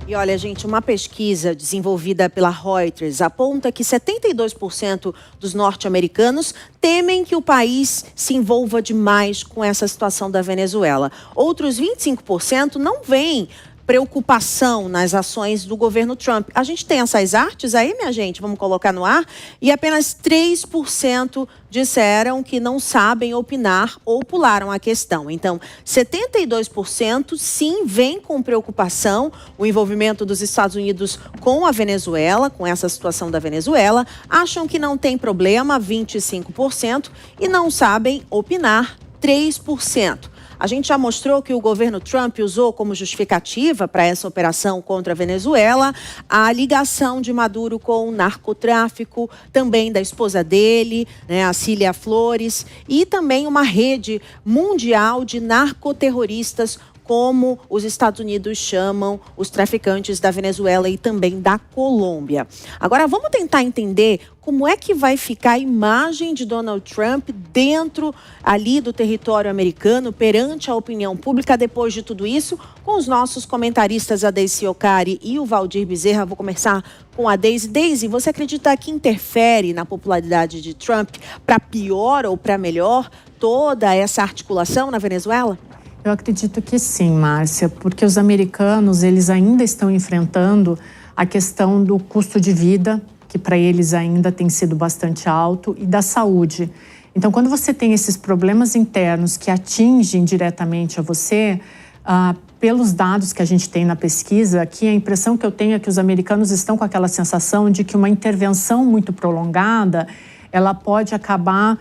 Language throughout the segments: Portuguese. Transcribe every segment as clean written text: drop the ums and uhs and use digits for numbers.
E olha, gente, uma pesquisa desenvolvida pela Reuters aponta que 72% dos norte-americanos temem que o país se envolva demais com essa situação da Venezuela. Outros 25% não veem preocupação nas ações do governo Trump. A gente tem essas artes aí, minha gente, vamos colocar no ar, e apenas 3% disseram que não sabem opinar ou pularam a questão. Então, 72% sim veem com preocupação o envolvimento dos Estados Unidos com a Venezuela, com essa situação da Venezuela, acham que não tem problema, 25%, e não sabem opinar, 3%. A gente já mostrou que o governo Trump usou como justificativa para essa operação contra a Venezuela a ligação de Maduro com o narcotráfico, também da esposa dele, né, a Cília Flores, e também uma rede mundial de narcoterroristas, como os Estados Unidos chamam os traficantes da Venezuela e também da Colômbia. Agora, vamos tentar entender como é que vai ficar a imagem de Donald Trump dentro ali do território americano, perante a opinião pública, depois de tudo isso, com os nossos comentaristas, a Deise Ocari e o Valdir Bezerra. Vou começar com a Deise. Deise, você acredita que interfere na popularidade de Trump para pior ou para melhor toda essa articulação na Venezuela? Eu acredito que sim, Márcia, porque os americanos, eles ainda estão enfrentando a questão do custo de vida, que para eles ainda tem sido bastante alto, e da saúde. Então, quando você tem esses problemas internos que atingem diretamente a você, pelos dados que a gente tem na pesquisa, aqui a impressão que eu tenho é que os americanos estão com aquela sensação de que uma intervenção muito prolongada, ela pode acabar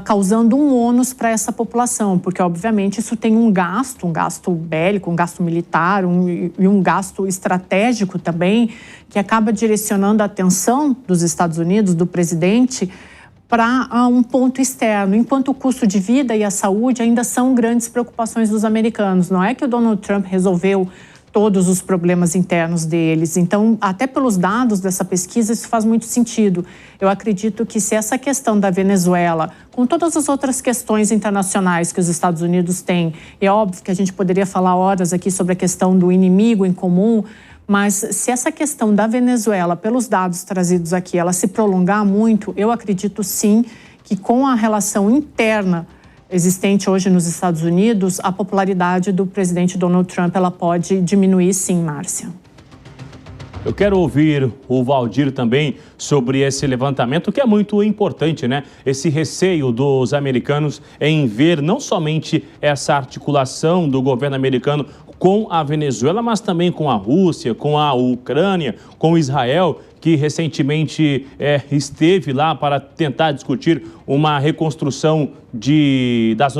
causando um ônus para essa população, porque obviamente isso tem um gasto bélico, um gasto militar e um gasto estratégico também, que acaba direcionando a atenção dos Estados Unidos, do presidente, para um ponto externo, enquanto o custo de vida e a saúde ainda são grandes preocupações dos americanos. Não é que o Donald Trump resolveu todos os problemas internos deles. Então, até pelos dados dessa pesquisa, isso faz muito sentido. Eu acredito que se essa questão da Venezuela, com todas as outras questões internacionais que os Estados Unidos têm, é óbvio que a gente poderia falar horas aqui sobre a questão do inimigo em comum, mas se essa questão da Venezuela, pelos dados trazidos aqui, ela se prolongar muito, eu acredito sim que com a relação interna existente hoje nos Estados Unidos, a popularidade do presidente Donald Trump ela pode diminuir sim, Márcia. Eu quero ouvir o Valdir também sobre esse levantamento, que é muito importante, né? Esse receio dos americanos em ver não somente essa articulação do governo americano com a Venezuela, mas também com a Rússia, com a Ucrânia, com Israel, que recentemente esteve lá para tentar discutir uma reconstrução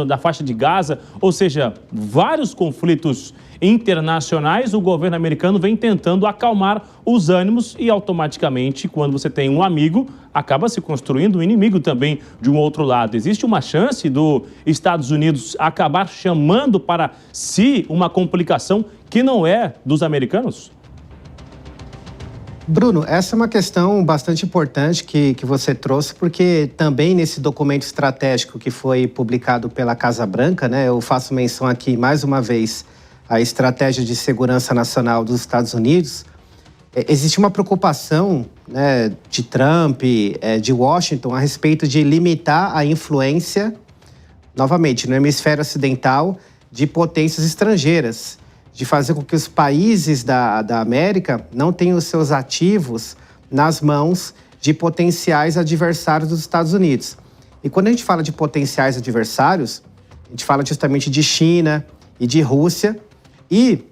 da faixa de Gaza, ou seja, vários conflitos internacionais. O governo americano vem tentando acalmar os ânimos e automaticamente, quando você tem um amigo, acaba se construindo um inimigo também de um outro lado. Existe uma chance dos Estados Unidos acabar chamando para si uma complicação que não é dos americanos? Bruno, essa é uma questão bastante importante que você trouxe, porque também nesse documento estratégico que foi publicado pela Casa Branca, né, eu faço menção aqui mais uma vez à Estratégia de Segurança Nacional dos Estados Unidos. Existe uma preocupação, né, de Trump, de Washington, a respeito de limitar a influência, novamente, no hemisfério ocidental, de potências estrangeiras, de fazer com que os países da América não tenham os seus ativos nas mãos de potenciais adversários dos Estados Unidos. E quando a gente fala de potenciais adversários, a gente fala justamente de China e de Rússia. E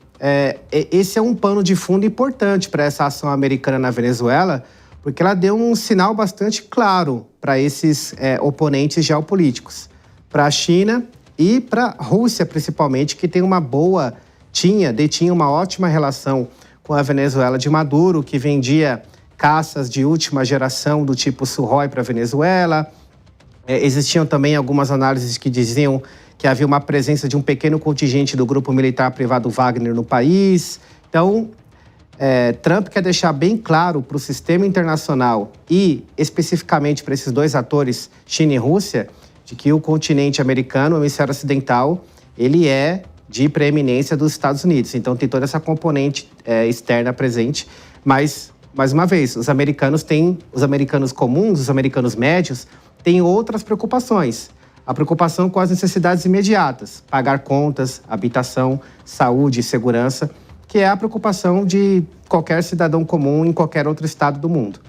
esse é um pano de fundo importante para essa ação americana na Venezuela, porque ela deu um sinal bastante claro para esses oponentes geopolíticos, para a China e para a Rússia, principalmente, que tem detinha uma ótima relação com a Venezuela de Maduro, que vendia caças de última geração do tipo Sukhoi para a Venezuela. Existiam também algumas análises que diziam que havia uma presença de um pequeno contingente do grupo militar privado Wagner no país. Então, Trump quer deixar bem claro para o sistema internacional e especificamente para esses dois atores, China e Rússia, de que o continente americano, o hemisfério ocidental, ele é de preeminência dos Estados Unidos. Então, tem toda essa componente externa presente, mas, mais uma vez, os americanos comuns, os americanos médios, têm outras preocupações. A preocupação com as necessidades imediatas, pagar contas, habitação, saúde e segurança, que é a preocupação de qualquer cidadão comum em qualquer outro estado do mundo.